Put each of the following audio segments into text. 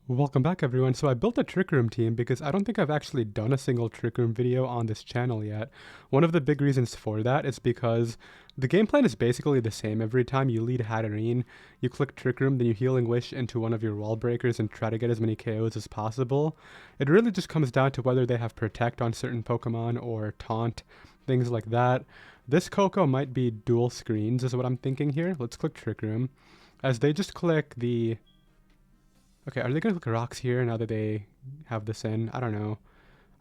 Welcome back everyone. So I built a Trick Room team because I don't think I've actually done a single Trick Room video on this channel yet. One of the big reasons for that is because the game plan is basically the same every time. You lead Hatterene, you click Trick Room, then you Healing Wish into one of your wall breakers and try to get as many KOs as possible. It really just comes down to whether they have Protect on certain Pokemon or Taunt, things like that. This Coco might be dual screens is what I'm thinking here. Let's click Trick Room. As they just click the... Okay, are they going to click rocks here now that they have this in? I don't know.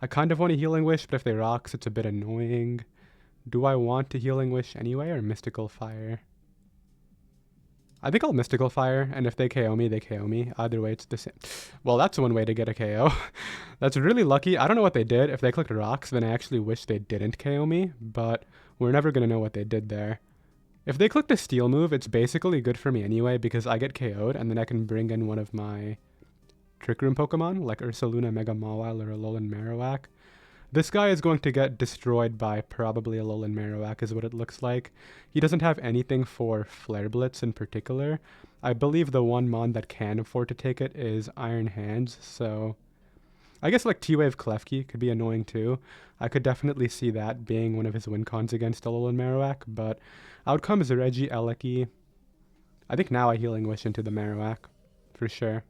I kind of want a Healing Wish, but if they rocks, it's a bit annoying. Do I want to Healing Wish anyway, or Mystical Fire? I think I'll Mystical Fire, and if they KO me, they KO me. Either way, it's the same. Well, that's one way to get a KO. That's really lucky. I don't know what they did. If they clicked rocks, then I actually wish they didn't KO me, but we're never going to know what they did there. If they click the Steel move, it's basically good for me anyway because I get KO'd and then I can bring in one of my Trick Room Pokemon like Ursaluna, Mega Mawile, or Alolan Marowak. This guy is going to get destroyed by probably Alolan Marowak is what it looks like. He doesn't have anything for Flare Blitz in particular. I believe the one Mon that can afford to take it is Iron Hands, so... I guess like T-Wave Klefki could be annoying too. I could definitely see that being one of his win cons against Alolan Marowak, but outcome is Reggie Eleki. I think now I Healing Wish into the Marowak, for sure.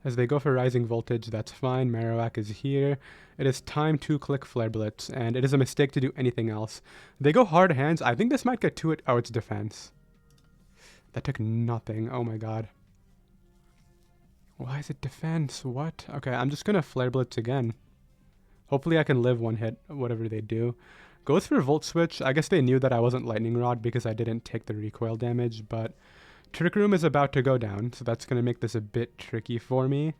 As they go for Rising Voltage, that's fine. Marowak is here. It is time to click Flare Blitz, and it is a mistake to do anything else. They go Hard Hands. I think this might get to it. Oh, it's Defense. That took nothing. Oh my god. Why is it Defense? What? Okay, I'm just gonna Flare Blitz again. Hopefully I can live one hit, whatever they do. Goes for Volt Switch. I guess they knew that I wasn't Lightning Rod because I didn't take the recoil damage, but Trick Room is about to go down, so that's gonna make this a bit tricky for me.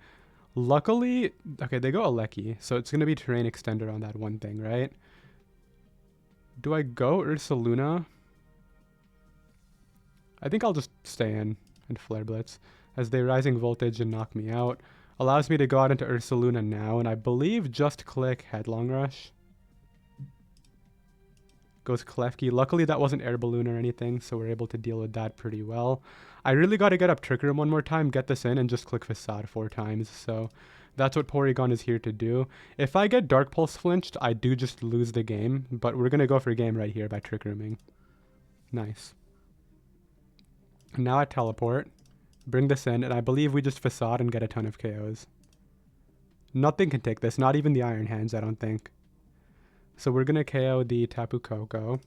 Luckily, okay, they go Eleki, so it's gonna be Terrain Extender on that one thing, right? Do I go Ursaluna? I think I'll just stay in and Flare Blitz. As they Rising Voltage and knock me out. Allows me to go out into Ursaluna now, and I believe just click Headlong Rush. Goes Klefki. Luckily that wasn't Air Balloon or anything, so we're able to deal with that pretty well. I really got to get up Trick Room one more time, get this in, and just click Facade 4 times, so that's what Porygon is here to do. If I get Dark Pulse flinched, I do just lose the game, but we're going to go for game right here by Trick Rooming. Nice. Now I teleport. Bring this in, and I believe we just Facade and get a ton of KOs. Nothing can take this, not even the Iron Hands, I don't think. So we're going to KO the Tapu Koko.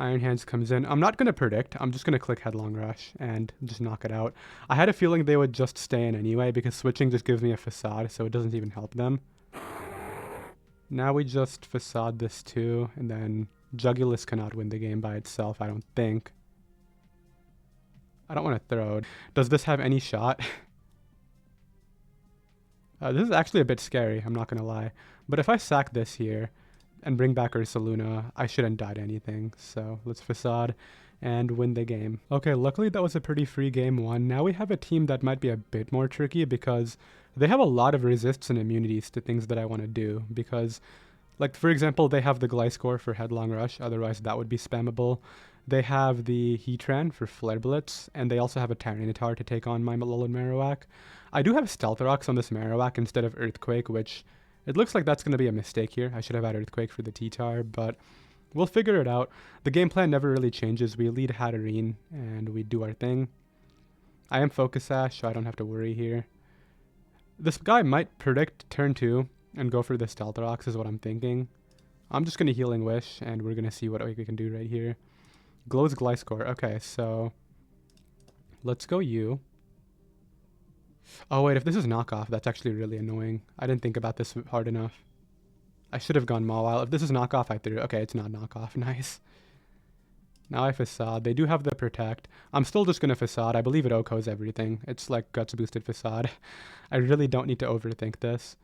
Iron Hands comes in. I'm not going to predict. I'm just going to click Headlong Rush and just knock it out. I had a feeling they would just stay in anyway because switching just gives me a Facade, so it doesn't even help them. Now we just Facade this too, and then Jugulis cannot win the game by itself, I don't think. I don't want to throw. Does this have any shot? This is actually a bit scary, I'm not going to lie. But if I sack this here and bring back Ursaluna, I shouldn't die to anything. So let's Facade and win the game. Okay, luckily that was a pretty free game one. Now we have a team that might be a bit more tricky because they have a lot of resists and immunities to things that I want to do. Because, like, for example, they have the Gliscor for Headlong Rush, otherwise that would be spammable. They have the Heatran for Flare Blitz, and they also have a Tyranitar to take on my Alolan Marowak. I do have Stealth Rocks on this Marowak instead of Earthquake, which it looks like that's going to be a mistake here. I should have had Earthquake for the T-Tar, but we'll figure it out. The game plan never really changes. We lead Hatterene, and we do our thing. I am Focus Sash, so I don't have to worry here. This guy might predict turn 2 and go for the Stealth Rocks is what I'm thinking. I'm just going to Healing Wish, and we're going to see what we can do right here. Glow's Gliscor. Okay, so let's go you. Oh, wait, if this is knockoff, that's actually really annoying. I didn't think about this hard enough. I should have gone Mawile. If this is knockoff, I threw. Okay, it's not knockoff. Nice. Now I Facade. They do have the Protect. I'm still just going to Facade. I believe it OHKOs everything. It's like Guts boosted Facade. I really don't need to overthink this.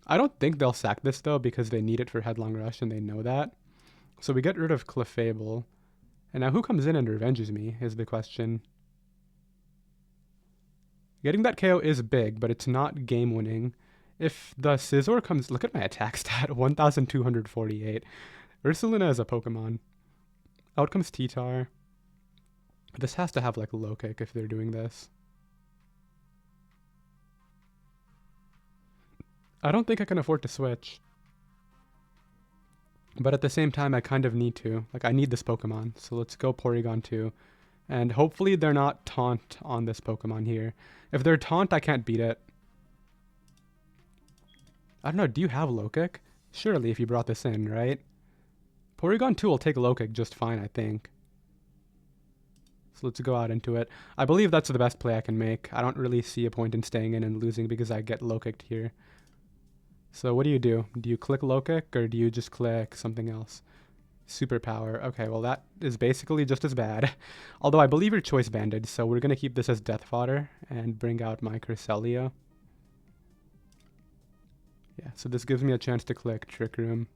I don't think they'll sack this, though, because they need it for Headlong Rush, and they know that. So we get rid of Clefable. And now who comes in and revenges me is the question. Getting that KO is big, but it's not game-winning. If the Scizor comes... Look at my attack stat, 1,248. Ursaluna is a Pokemon. Out comes T-Tar. This has to have like low kick if they're doing this. I don't think I can afford to switch. But at the same time, I kind of need to. Like, I need this Pokemon. So let's go Porygon 2. And hopefully they're not taunt on this Pokemon here. If they're taunt, I can't beat it. I don't know, do you have low kick? Surely if you brought this in, right? Porygon 2 will take low kick just fine, I think. So let's go out into it. I believe that's the best play I can make. I don't really see a point in staying in and losing because I get low kicked here. So what do you do? Do you click low kick or do you just click something else? Superpower. Okay, well that is basically just as bad. Although I believe your choice banded, so we're going to keep this as death fodder and bring out my Cresselia. Yeah, so this gives me a chance to click Trick Room.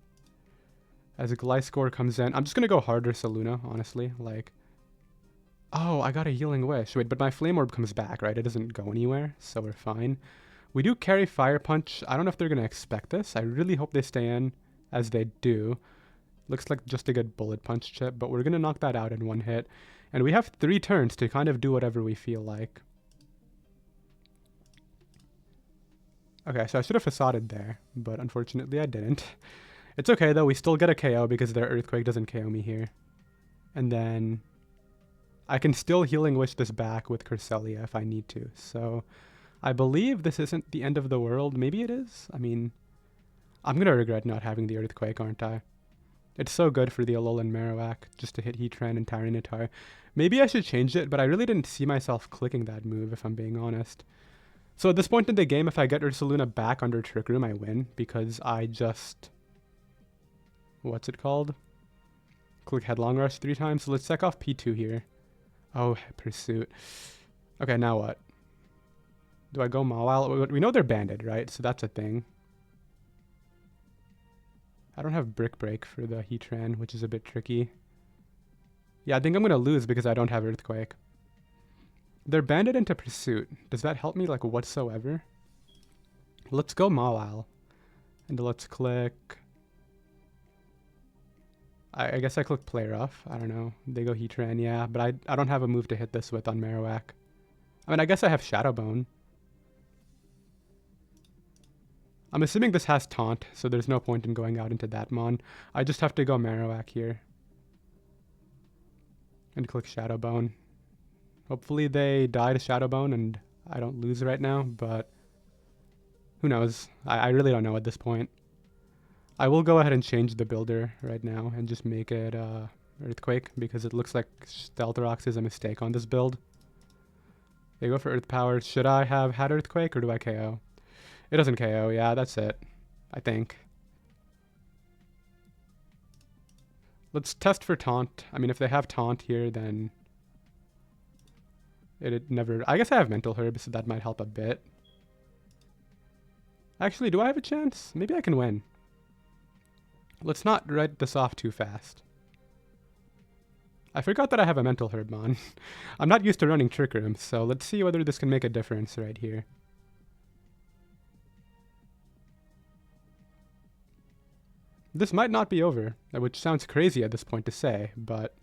As a Gliscor comes in, I'm just going to go harder Saluna, honestly. Like, oh, I got a Healing Wish. Wait, but my Flame Orb comes back, right? It doesn't go anywhere, so we're fine. We do carry Fire Punch. I don't know if they're going to expect this. I really hope they stay in, as they do. Looks like just a good Bullet Punch chip, but we're going to knock that out in one hit. And we have 3 turns to kind of do whatever we feel like. Okay, so I should have Facaded there, but unfortunately I didn't. It's okay though, we still get a KO because their Earthquake doesn't KO me here. And then I can still Healing Wish this back with Cresselia if I need to. So I believe this isn't the end of the world. Maybe it is? I mean, I'm going to regret not having the Earthquake, aren't I? It's so good for the Alolan Marowak just to hit Heatran and Tyranitar. Maybe I should change it, but I really didn't see myself clicking that move if I'm being honest. So at this point in the game, if I get Ursaluna back under Trick Room, I win because I just... What's it called? Click Headlong Rush 3 times. So let's check off P2 here. Oh, Pursuit. Okay, now what? Do I go Mawile? We know they're banded, right? So that's a thing. I don't have Brick Break for the Heatran, which is a bit tricky. Yeah, I think I'm going to lose because I don't have Earthquake. They're banded into Pursuit. Does that help me, like, whatsoever? Let's go Mawile. And let's click... I guess I click Play Rough. I don't know. They go Heatran, yeah. But I don't have a move to hit this with on Marowak. I mean, I guess I have Shadow Bone. I'm assuming this has Taunt, so there's no point in going out into that Mon. I just have to go Marowak here. And click Shadow Bone. Hopefully they die to Shadow Bone and I don't lose right now, but who knows? I really don't know at this point. I will go ahead and change the builder right now and just make it Earthquake because it looks like Stealth Rocks is a mistake on this build. They go for Earth Power. Should I have had Earthquake or do I KO? It doesn't KO. Yeah, that's it. I think. Let's test for Taunt. I mean, if they have Taunt here, then it never... I guess I have Mental Herb, so that might help a bit. Actually, do I have a chance? Maybe I can win. Let's not write this off too fast. I forgot that I have a Mental Herb on. I'm not used to running Trick Room, so let's see whether this can make a difference right here. This might not be over, which sounds crazy at this point to say, but...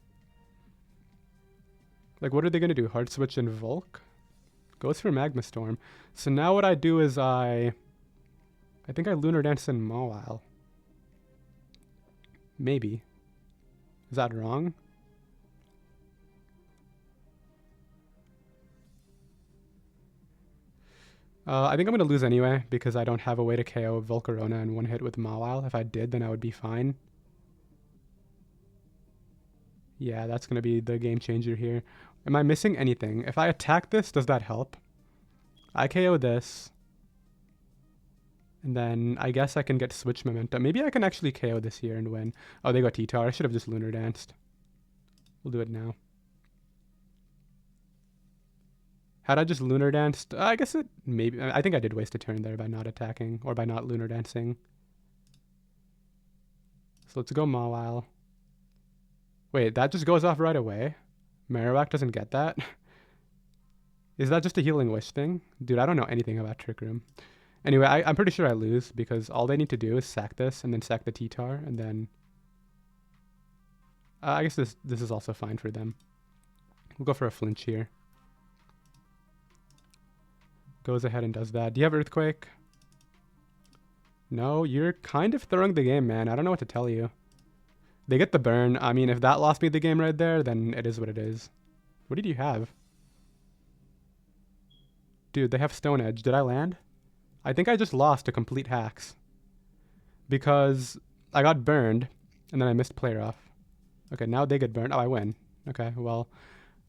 Like, what are they going to do? Hard Switch and Volk? Goes for Magma Storm. So now what I do is I think I Lunar Dance in Mawile. Maybe. Is that wrong? I think I'm going to lose anyway because I don't have a way to KO Volcarona in one hit with Mawile. If I did, then I would be fine. Yeah, that's going to be the game changer here. Am I missing anything? If I attack this, does that help? I KO this. And then I guess I can get Switch Momentum. Maybe I can actually KO this here and win. Oh, they got T-Tar. I should have just Lunar Danced. We'll do it now. Had I just Lunar Danced, I guess it maybe... I think I did waste a turn there by not attacking or by not Lunar Dancing. So let's go Mawile. Wait, that just goes off right away? Marowak doesn't get that? Is that just a Healing Wish thing? Dude, I don't know anything about Trick Room. Anyway, I'm pretty sure I lose because all they need to do is sack this and then sack the T-Tar and then... I guess this is also fine for them. We'll go for a flinch here. Goes ahead and does that. Do you have Earthquake? No, you're kind of throwing the game, man. I don't know what to tell you. They get the burn. I mean, if that lost me the game right there, then it is what it is. What did you have? Dude, they have Stone Edge. Did I land? I think I just lost to complete hacks. Because I got burned, and then I missed player off. Okay, now they get burned. Oh, I win. Okay, well,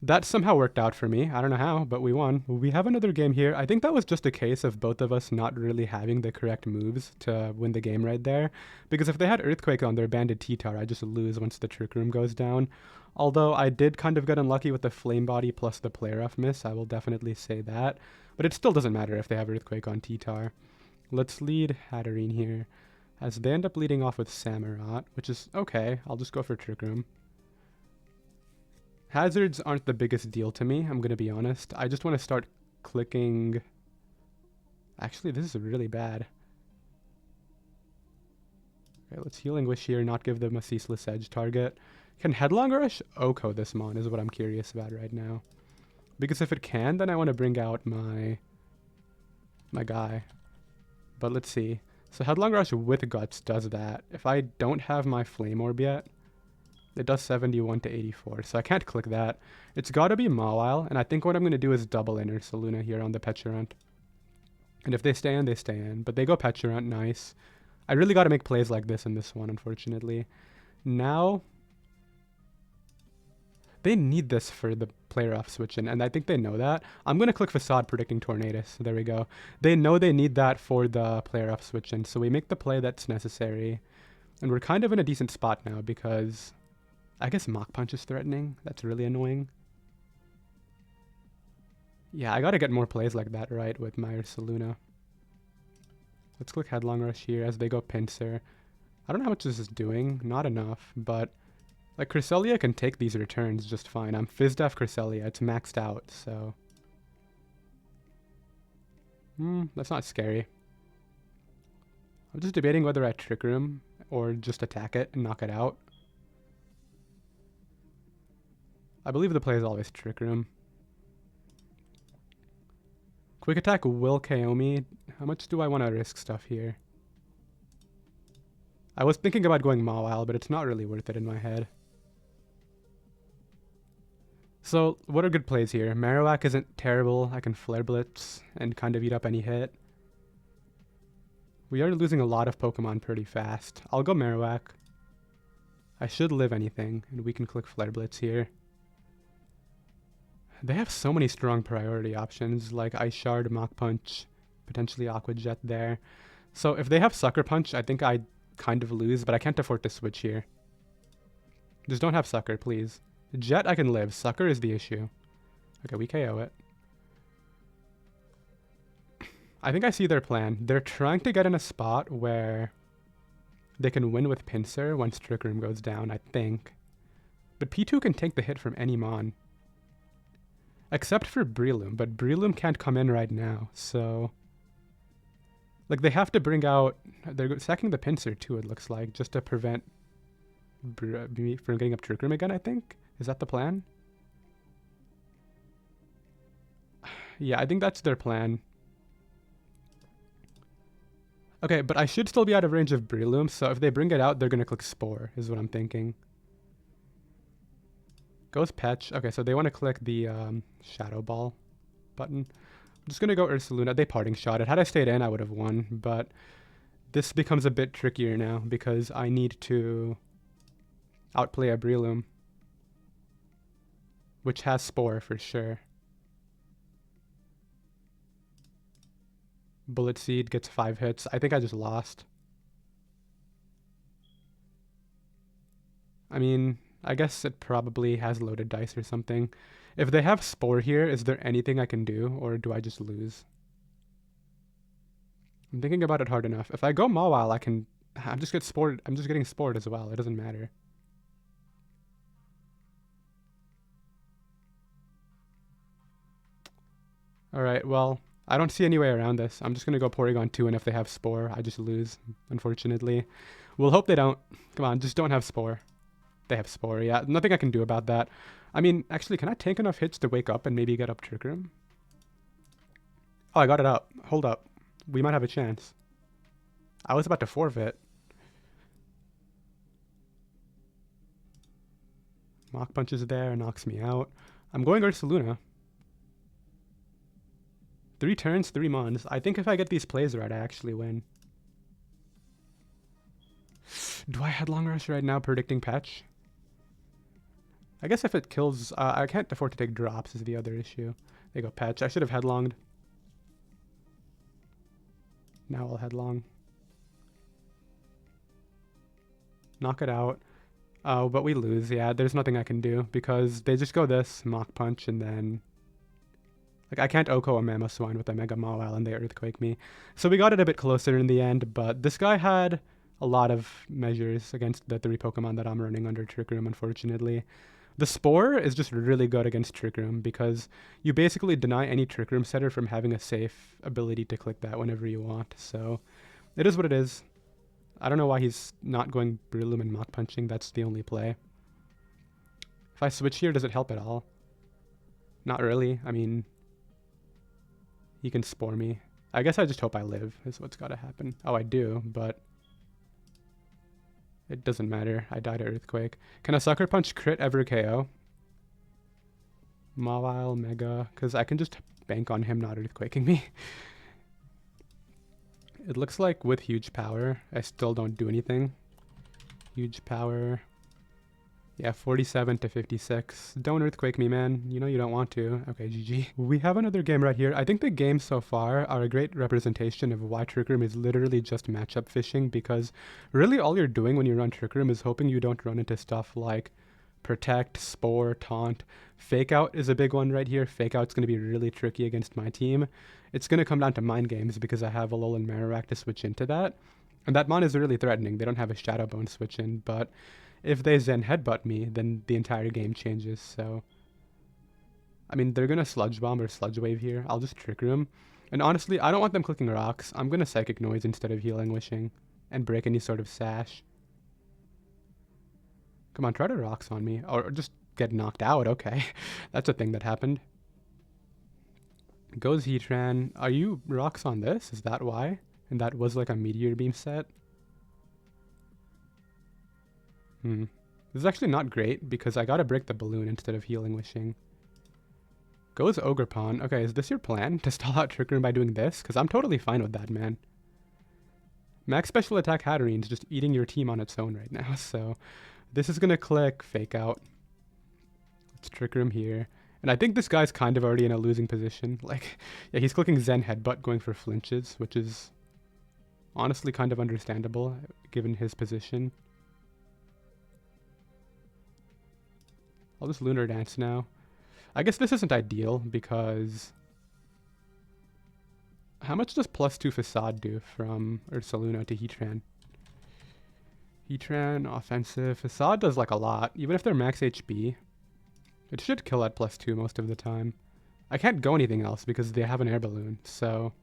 that somehow worked out for me. I don't know how, but we won. We have another game here. I think that was just a case of both of us not really having the correct moves to win the game right there. Because if they had Earthquake on their Banded T-Tar, I just lose once the Trick Room goes down. Although I did kind of get unlucky with the Flame Body plus the player off miss. I will definitely say that. But it still doesn't matter if they have Earthquake on T-Tar. Let's lead Hatterene here. As they end up leading off with Samurott, which is okay. I'll just go for Trick Room. Hazards aren't the biggest deal to me, I'm going to be honest. I just want to start clicking... Actually, this is really bad. Okay, let's Healing Wish here, not give them a Ceaseless Edge target. Can Headlong Rush Oko this Mon is what I'm curious about right now. Because if it can, then I want to bring out my guy. But let's see. So Headlong Rush with Guts does that. If I don't have my Flame Orb yet, it does 71 to 84, so I can't click that. It's got to be Mawile, and I think what I'm going to do is double in Ursaluna here on the Petulant. And if they stay in, they stay in. But they go Petulant, nice. I really got to make plays like this in this one, unfortunately. Now, they need this for the player off switch in, and I think they know that. I'm going to click Facade predicting Tornadus. There we go. They know they need that for the player off switch in, so we make the play that's necessary. And we're kind of in a decent spot now because... I guess Mach Punch is threatening. That's really annoying. Yeah, I gotta get more plays like that right with my Ursaluna. Let's click Headlong Rush here as they go Pinsir. I don't know how much this is doing. Not enough, but... Like, Cresselia can take these returns just fine. I'm Fizdef Cresselia. It's maxed out, so... that's not scary. I'm just debating whether I Trick Room or just attack it and knock it out. I believe the play is always Trick Room. Quick Attack will KO me. How much do I want to risk stuff here? I was thinking about going Mawile, but it's not really worth it in my head. So, what are good plays here? Marowak isn't terrible. I can Flare Blitz and kind of eat up any hit. We are losing a lot of Pokemon pretty fast. I'll go Marowak. I should live anything, and we can click Flare Blitz here. They have so many strong priority options, like Ice Shard, Mach Punch, potentially Aqua Jet there. So if they have Sucker Punch, I think I kind of lose, but I can't afford to switch here. Just don't have Sucker, please. Jet, I can live. Sucker is the issue. Okay, we KO it. I think I see their plan. They're trying to get in a spot where they can win with Pinsir once Trick Room goes down, I think. But P2 can take the hit from any Mon. Except for Breloom, but Breloom can't come in right now, so... Like, they have to bring out... They're sacking the Pinsir too, it looks like, just to prevent me from getting up Trick Room again, I think? Is that the plan? Yeah, I think that's their plan. Okay, but I should still be out of range of Breloom, so if they bring it out, they're going to click Spore, is what I'm thinking. Goes Petch. Okay, so they want to click the Shadow Ball button. I'm just going to go Ursaluna. They Parting Shot it. Had I stayed in, I would have won, but this becomes a bit trickier now because I need to outplay a Breloom, which has Spore for sure. Bullet Seed gets 5 hits. I think I just lost. I mean... I guess it probably has loaded dice or something. If they have Spore here, is there anything I can do, or do I just lose? I'm thinking about it hard enough. If I go Mawile, I can... I'm just getting Spored as well. It doesn't matter. Alright, well, I don't see any way around this. I'm just going to go Porygon 2, and if they have Spore, I just lose, unfortunately. We'll hope they don't. Come on, just don't have Spore. They have Spore, yeah. Nothing I can do about that. I mean, actually, can I tank enough hits to wake up and maybe get up Trick Room? Oh, I got it up. Hold up. We might have a chance. I was about to forfeit. Mach Punch is there, knocks me out. I'm going Ursaluna. 3 turns, 3 mons. I think if I get these plays right, I actually win. Do I Headlong Rush right now, predicting Patch? I guess if it kills... I can't afford to take drops is the other issue. They go Patch. I should have Headlonged. Now I'll Headlong. Knock it out. Oh, but we lose. Yeah, there's nothing I can do because they just go this, Mach Punch, and then... Like, I can't Oko a Mamoswine with a Mega Mawile and they Earthquake me. So we got it a bit closer in the end, but this guy had a lot of measures against the 3 Pokemon that I'm running under Trick Room, unfortunately. The Spore is just really good against Trick Room because you basically deny any Trick Room setter from having a safe ability to click that whenever you want. So it is what it is. I don't know why he's not going Breloom and Mach Punching. That's the only play. If I switch here, does it help at all? Not really. I mean... He can Spore me. I guess I just hope I live is what's got to happen. Oh, I do, but it doesn't matter. I died to Earthquake. Can a Sucker Punch crit ever KO? Mawile, Mega, because I can just bank on him not Earthquaking me. It looks like with huge power, I still don't do anything. Huge power. Yeah, 47 to 56. Don't Earthquake me, man. You know you don't want to. Okay, GG. We have another game right here. I think the games so far are a great representation of why Trick Room is literally just matchup fishing, because really all you're doing when you run Trick Room is hoping you don't run into stuff like Protect, Spore, Taunt. Fake Out is a big one right here. Fake Out's going to be really tricky against my team. It's going to come down to Mind Games because I have Alolan Marowak to switch into that. And that Mon is really threatening. They don't have a Shadow Bone switch in, but... If they Zen Headbutt me, then the entire game changes, so... I mean, they're gonna Sludge Bomb or Sludge Wave here. I'll just Trick Room. And honestly, I don't want them clicking rocks. I'm gonna Psychic Noise instead of Healing Wishing. And break any sort of sash. Come on, try to rocks on me. Or just get knocked out, okay. That's a thing that happened. Goes Heatran. Are you rocks on this? Is that why? And that was like a Meteor Beam set? This is actually not great because I gotta break the balloon instead of Healing Wishing. Goes Ogerpon. Okay, is this your plan? To stall out Trick Room by doing this? Because I'm totally fine with that, man. Max Special Attack Hatterene's just eating your team on its own right now, so... This is gonna click Fake Out. Let's Trick Room here. And I think this guy's kind of already in a losing position. Like, yeah, he's clicking Zen Headbutt going for flinches, which is... honestly kind of understandable, given his position. I'll just Lunar Dance now. I guess this isn't ideal because... How much does +2 Facade do from Ursaluna to Heatran? Heatran, offensive. Facade does like a lot. Even if they're max HP, it should kill at +2 most of the time. I can't go anything else because they have an Air Balloon, so...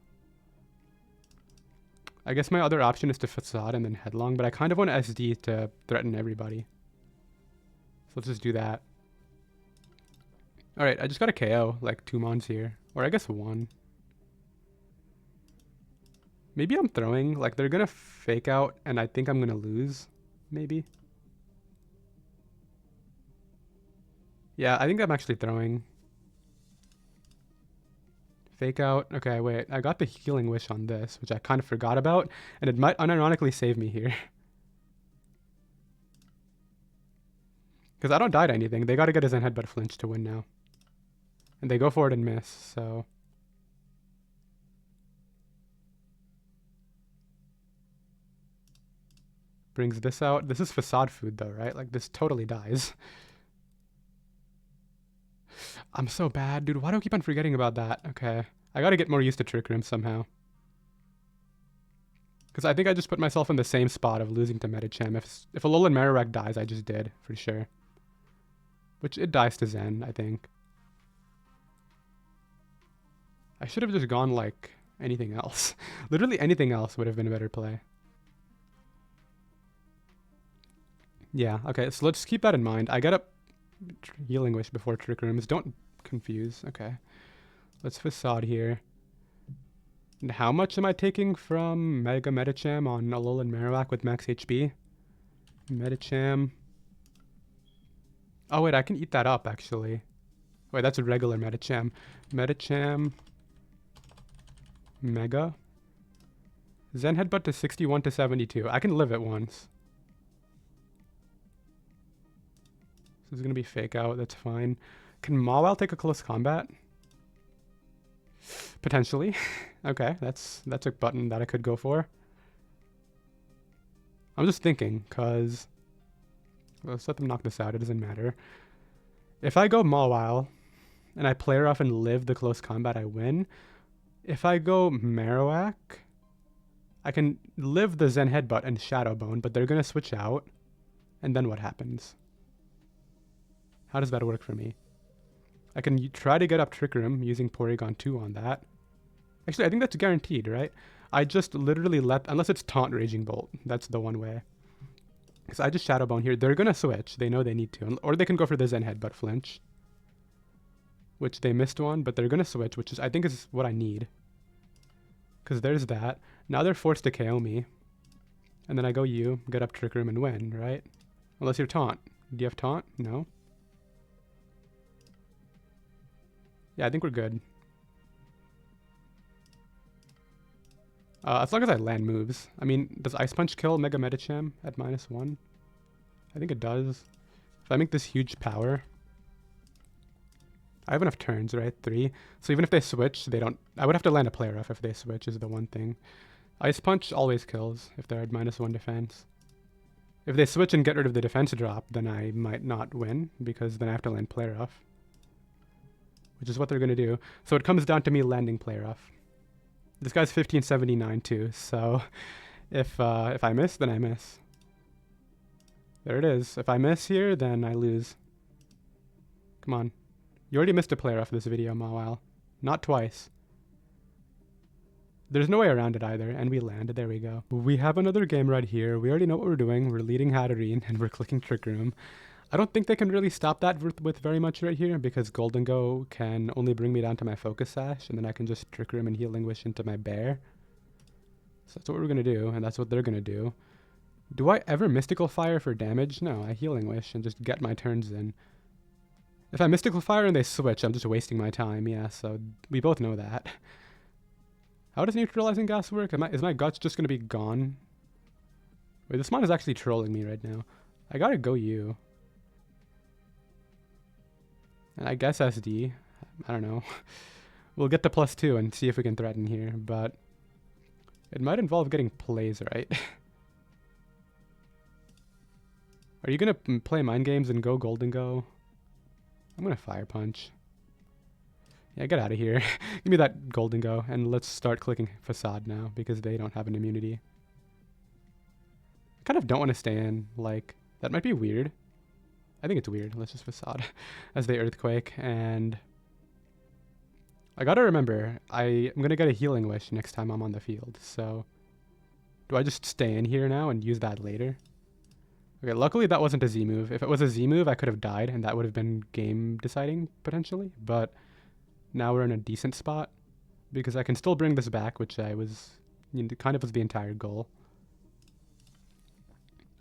I guess my other option is to Facade and then Headlong, but I kind of want SD to threaten everybody. So let's just do that. Alright, I just got a KO, like 2 mons here. Or I guess 1. Maybe I'm throwing, like they're gonna Fake Out and I think I'm gonna lose, maybe. Yeah, I think I'm actually throwing. Fake Out, okay, wait, I got the Healing Wish on this, which I kind of forgot about, and it might unironically save me here. Because I don't die to anything, they gotta get a Zen Headbutt flinch to win now. And they go for it and miss, so... Brings this out. This is Facade food though, right? Like this totally dies. I'm so bad, dude. Why do I keep on forgetting about that? Okay. I gotta get more used to Trick Room somehow. Because I think I just put myself in the same spot of losing to Medicham. If Alolan Marowak dies, I just did, for sure. Which it dies to Zen, I think. I should have just gone like anything else. Literally anything else would have been a better play. Yeah, okay, so let's keep that in mind. I get up Healing Wish before Trick Rooms. Don't confuse. Okay. Let's Facade here. And how much am I taking from Mega Medicham on Alolan Marowak with max HP? Medicham. Oh, wait, I can eat that up, actually. Wait, that's a regular Medicham. Medicham. Mega. Zen Headbutt to 61 to 72. I can live it once. This is going to be Fake Out. That's fine. Can Mawile take a close combat? Potentially. Okay, that's a button that I could go for. I'm just thinking, because... Let's let them knock this out. It doesn't matter. If I go Mawile, and I play her off and live the close combat, I win. If I go Marowak, I can live the Zen Headbutt and Shadow Bone, but they're going to switch out. And then what happens? How does that work for me? I can try to get up Trick Room using Porygon 2 on that. Actually, I think that's guaranteed, right? I just literally let... Unless it's Taunt Raging Bolt. That's the one way. Because I just Shadow Bone here. They're going to switch. They know they need to. Or they can go for the Zen Headbutt flinch. Which they missed one, but they're going to switch, which is I think is what I need. Because there's that. Now they're forced to KO me. And then I go you, get up Trick Room and win, right? Unless you're Taunt. Do you have Taunt? No. Yeah, I think we're good. As long as I land moves. I mean, does Ice Punch kill Mega Medicham at -1? I think it does. If I make this huge power... I have enough turns, right? 3. So even if they switch, they don't... I would have to land a play rough if they switch is the one thing. Ice Punch always kills if they're at -1 defense. If they switch and get rid of the defense drop, then I might not win, because then I have to land play rough. Which is what they're going to do. So it comes down to me landing play rough. This guy's 1579 too, so if I miss, then I miss. There it is. If I miss here, then I lose. Come on. You already missed a play rough this video, Mawile. Not twice. There's no way around it either, and we land. There we go. We have another game right here. We already know what we're doing. We're leading Hatterene, and we're clicking Trick Room. I don't think they can really stop that with very much right here, because Golden Go can only bring me down to my Focus Sash, and then I can just Trick Room and Healing Wish into my Bear. So that's what we're going to do, and that's what they're going to do. Do I ever Mystical Fire for damage? No, I Healing Wish and just get my turns in. If I Mystical Fire and they switch, I'm just wasting my time, yeah, so we both know that. How does Neutralizing Gas work? Is my Guts just going to be gone? Wait, this mon is actually trolling me right now. I gotta go you. And I guess SD. I don't know. We'll get to +2 and see if we can threaten here, but it might involve getting plays right. Are you going to play mind games and go Golden Go? I'm going to Fire Punch. Yeah, get out of here. Give me that Golden Go, and let's start clicking Facade now, because they don't have an immunity. I kind of don't want to stay in. Like, that might be weird. I think it's weird. Let's just Facade as they Earthquake, and I gotta remember, I'm gonna get a Healing Wish next time I'm on the field, so do I just stay in here now and use that later? Okay, luckily that wasn't a Z move. If it was a Z move, I could have died, and that would have been game deciding, potentially, but now we're in a decent spot, because I can still bring this back, which I was, kind of was the entire goal.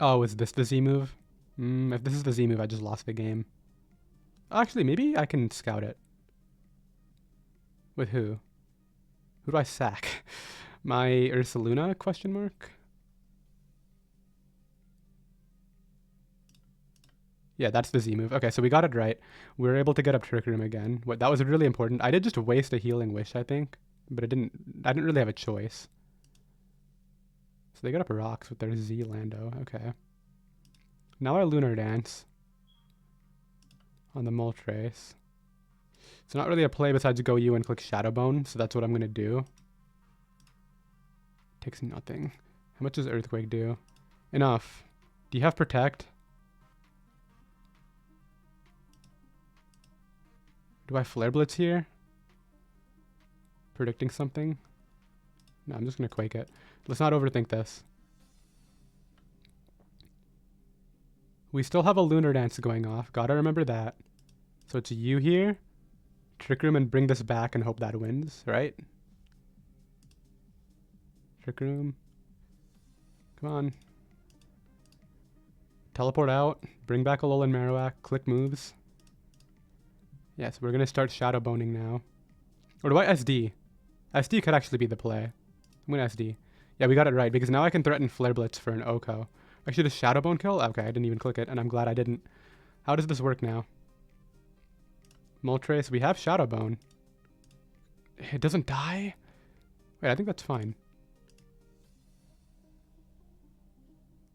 Oh, is this the Z move? If this is the Z move, I just lost the game. Actually, maybe I can scout it. With who? Who do I sack? My Ursaluna, question mark? Yeah, that's the Z move. Okay, so we got it right. We were able to get up Trick Room again. That was really important. I did just waste a Healing Wish, I think. But I didn't really have a choice. So they got up Rocks with their Z Lando. Okay. Now I Lunar Dance on the Moltres. It's not really a play besides go you and click Shadow Bone, so that's what I'm going to do. Takes nothing. How much does Earthquake do? Enough. Do you have Protect? Do I Flare Blitz here? Predicting something? No, I'm just going to Quake it. Let's not overthink this. We still have a Lunar Dance going off. Gotta remember that. So it's you here. Trick Room and bring this back and hope that wins, right? Trick Room. Come on. Teleport out. Bring back Alolan Marowak. Click moves. Yes, we're gonna start Shadow Boning now. Or do I SD? SD could actually be the play. I'm gonna SD. Yeah, we got it right, because now I can threaten Flare Blitz for an Oko. Actually, the Shadow Bone kill? Okay, I didn't even click it, and I'm glad I didn't. How does this work now? Moltres, we have Shadow Bone. It doesn't die? Wait, I think that's fine.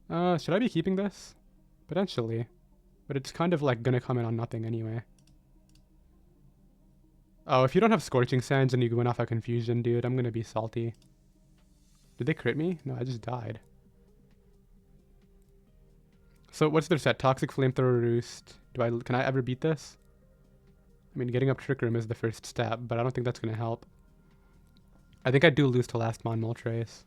Should I be keeping this? Potentially. But it's kind of like gonna come in on nothing anyway. Oh, if you don't have Scorching Sands and you went off a Confusion, dude, I'm gonna be salty. Did they crit me? No, I just died. So what's their set? Toxic Flamethrower Roost. Can I ever beat this? I mean, getting up Trick Room is the first step, but I don't think that's gonna help. I think I do lose to Last Mon Moltres.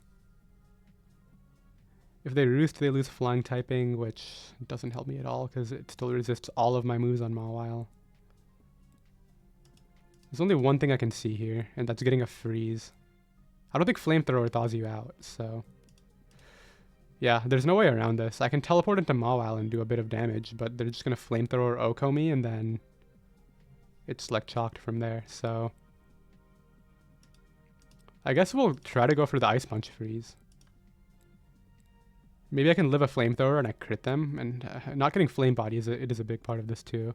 If they Roost, they lose Flying typing, which doesn't help me at all because it still resists all of my moves on Mawile. There's only one thing I can see here, and that's getting a freeze. I don't think Flamethrower thaws you out, so... Yeah, there's no way around this. I can teleport into Mawile and do a bit of damage, but they're just going to Flamethrower Oko me, and then it's like chalked from there, so... I guess we'll try to go for the Ice Punch freeze. Maybe I can live a Flamethrower and I crit them, and not getting Flame Body is a big part of this too.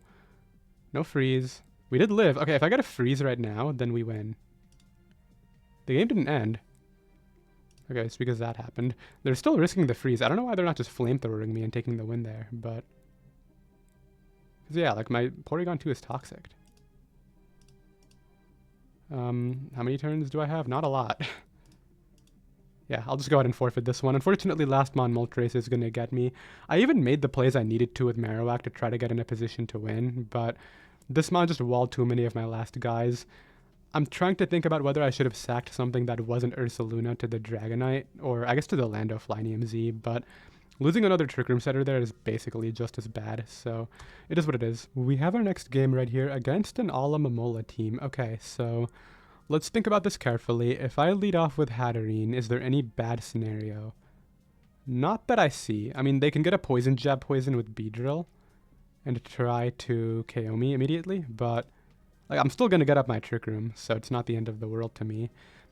No freeze. We did live. Okay, if I get a freeze right now, then we win. The game didn't end. Okay, it's because that happened. They're still risking the freeze. I don't know why they're not just flamethrowing me and taking the win there, but... yeah, like my Porygon 2 is toxic. How many turns do I have? Not a lot. Yeah, I'll just go ahead and forfeit this one. Unfortunately, Last Mon Moltres is going to get me. I even made the plays I needed to with Marowak to try to get in a position to win, but this Mon just walled too many of my last guys. I'm trying to think about whether I should have sacked something that wasn't Ursaluna to the Dragonite, or I guess to the Lando Flynium Z, but losing another Trick Room setter there is basically just as bad, so it is what it is. We have our next game right here against an Alomomola team. Okay, so let's think about this carefully. If I lead off with Hatterene, is there any bad scenario? Not that I see. I mean, they can get a Poison Jab Poison with Beedrill and try to KO me immediately, but like, I'm still going to get up my Trick Room, so it's not the end of the world to me.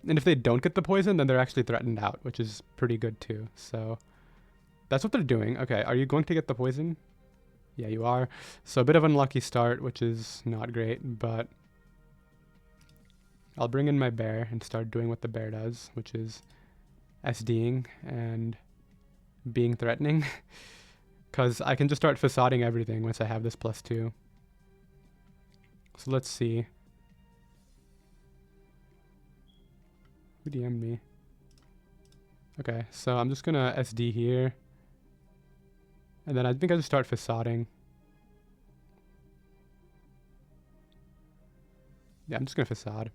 And if they don't get the poison, then they're actually threatened out, which is pretty good too. So that's what they're doing. Okay, are you going to get the poison? Yeah, you are. So a bit of unlucky start, which is not great, but I'll bring in my bear and start doing what the bear does, which is SDing and being threatening. Because I can just start facading everything once I have this +2. So let's see. Who DM'd me? Okay, so I'm just gonna SD here. And then I think I just start facading. Yeah, I'm just gonna facade.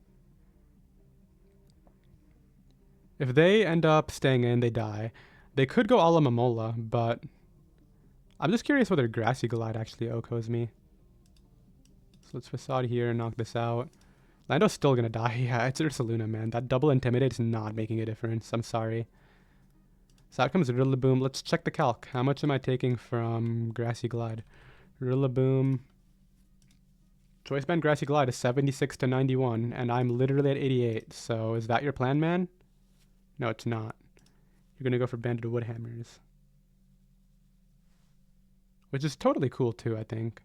If they end up staying in, they die. They could go Alomomola, but I'm just curious whether Grassy Glide actually Okos me. So let's facade here and knock this out. Lando's still gonna die. Yeah, it's Ursaluna, man. That double Intimidate is not making a difference. I'm sorry. So out comes Rillaboom. Let's check the calc. How much am I taking from Grassy Glide? Rillaboom. Choice Band Grassy Glide is 76 to 91, and I'm literally at 88. So is that your plan, man? No, it's not. You're gonna go for Banded Woodhammers. Which is totally cool too, I think.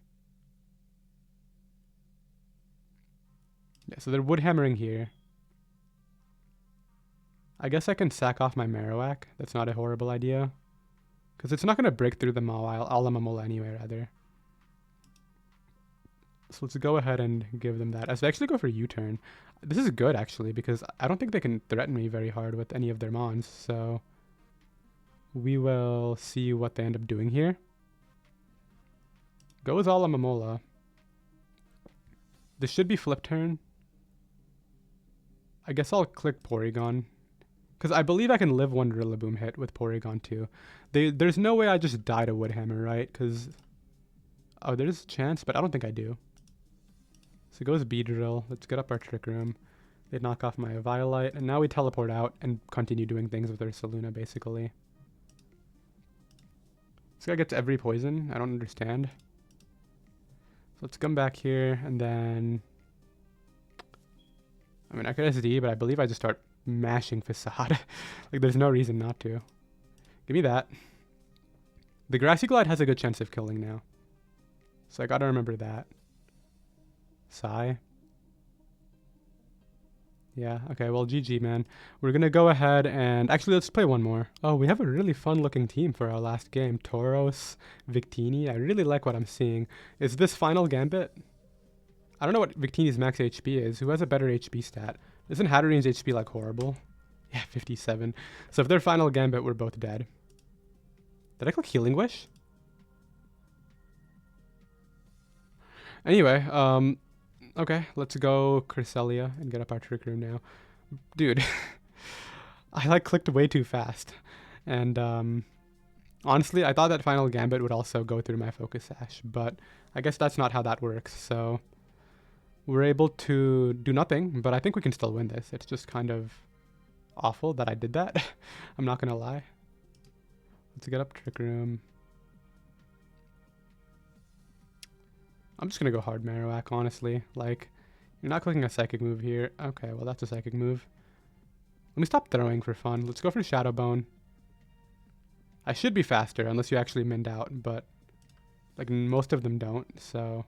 Yeah, so they're Woodhammering here. I guess I can sack off my Marowak. That's not a horrible idea. Because it's not going to break through the Alomomola anyway, rather. So let's go ahead and give them that. So I actually go for U-turn. This is good, actually, because I don't think they can threaten me very hard with any of their Mons. So we will see what they end up doing here. Goes Alomomola. This should be flip turn. I guess I'll click Porygon. Because I believe I can live one Rillaboom hit with Porygon too. There's no way I just die to Woodhammer, right? Because... Oh, there's a chance, but I don't think I do. So it goes Beedrill. Let's get up our Trick Room. They knock off my Violite, and now we teleport out and continue doing things with our Saluna, basically. This guy gets every poison. I don't understand. So let's come back here, and then... I mean, I could SD, but I believe I just start mashing Facade. Like, there's no reason not to. Give me that. The Grassy Glide has a good chance of killing now. So I gotta remember that. Sigh. Yeah, okay, well, GG, man. We're gonna go ahead and... Actually, let's play one more. Oh, we have a really fun-looking team for our last game. Tauros, Victini. I really like what I'm seeing. Is this Final Gambit? I don't know what Victini's max HP is. Who has a better HP stat? Isn't Hatterene's HP, like, horrible? Yeah, 57. So if they're Final Gambit, we're both dead. Did I click Healing Wish? Anyway, okay, let's go Cresselia and get up our Trick Room now. Dude, I like clicked way too fast. And honestly, I thought that Final Gambit would also go through my Focus Sash, but I guess that's not how that works. So we're able to do nothing, but I think we can still win this. It's just kind of awful that I did that. I'm not gonna lie. Let's get up Trick Room. I'm just gonna go hard Marowak, honestly. Like, you're not clicking a Psychic move here. Okay, well, that's a Psychic move. Let me stop throwing for fun. Let's go for Shadow Bone. I should be faster, unless you actually mind out, but, like, most of them don't, so...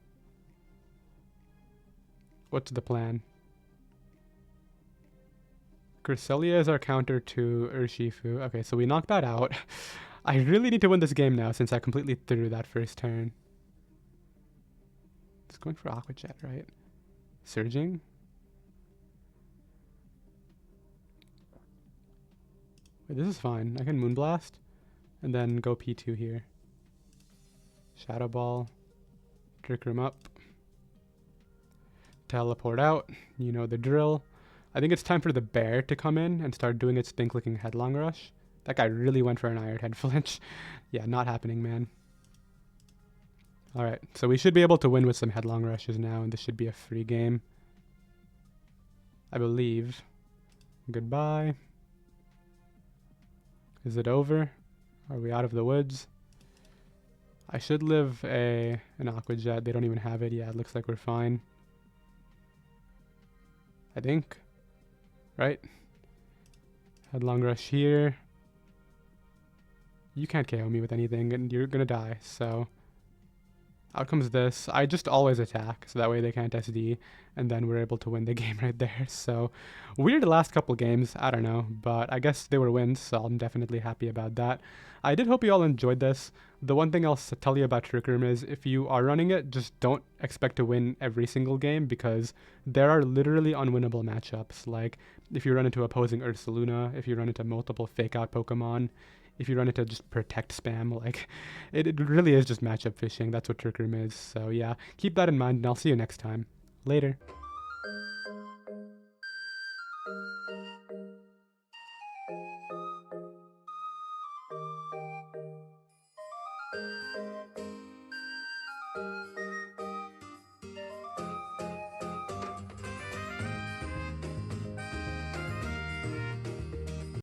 What's the plan? Cresselia is our counter to Urshifu. Okay, so we knocked that out. I really need to win this game now, since I completely threw that first turn. It's going for Aqua Jet, right? Surging? Wait, this is fine. I can Moonblast and then go P2 here. Shadow Ball. Trick Room up. Teleport out. You know the drill. I think it's time for the bear to come in and start doing its thing-clicking Headlong Rush. That guy really went for an Iron Head flinch. Yeah, not happening, man. Alright, so we should be able to win with some Headlong Rushes now, and this should be a free game. I believe. Goodbye. Is it over? Are we out of the woods? I should live an Aqua Jet. They don't even have it. Yeah, it looks like we're fine. I think. Right? Headlong Rush here. You can't KO me with anything, and you're gonna die, so... Out comes this. I just always attack, so that way they can't SD, and then we're able to win the game right there. So, weird last couple games, I don't know, but I guess they were wins, so I'm definitely happy about that. I did hope you all enjoyed this. The one thing I'll tell you about Trick Room is, if you are running it, just don't expect to win every single game, because there are literally unwinnable matchups. Like, if you run into opposing Ursaluna, if you run into multiple fake-out Pokemon, if you run into just protect spam, like, it really is just matchup fishing. That's what Trick Room is. So yeah, keep that in mind, and I'll see you next time. Later.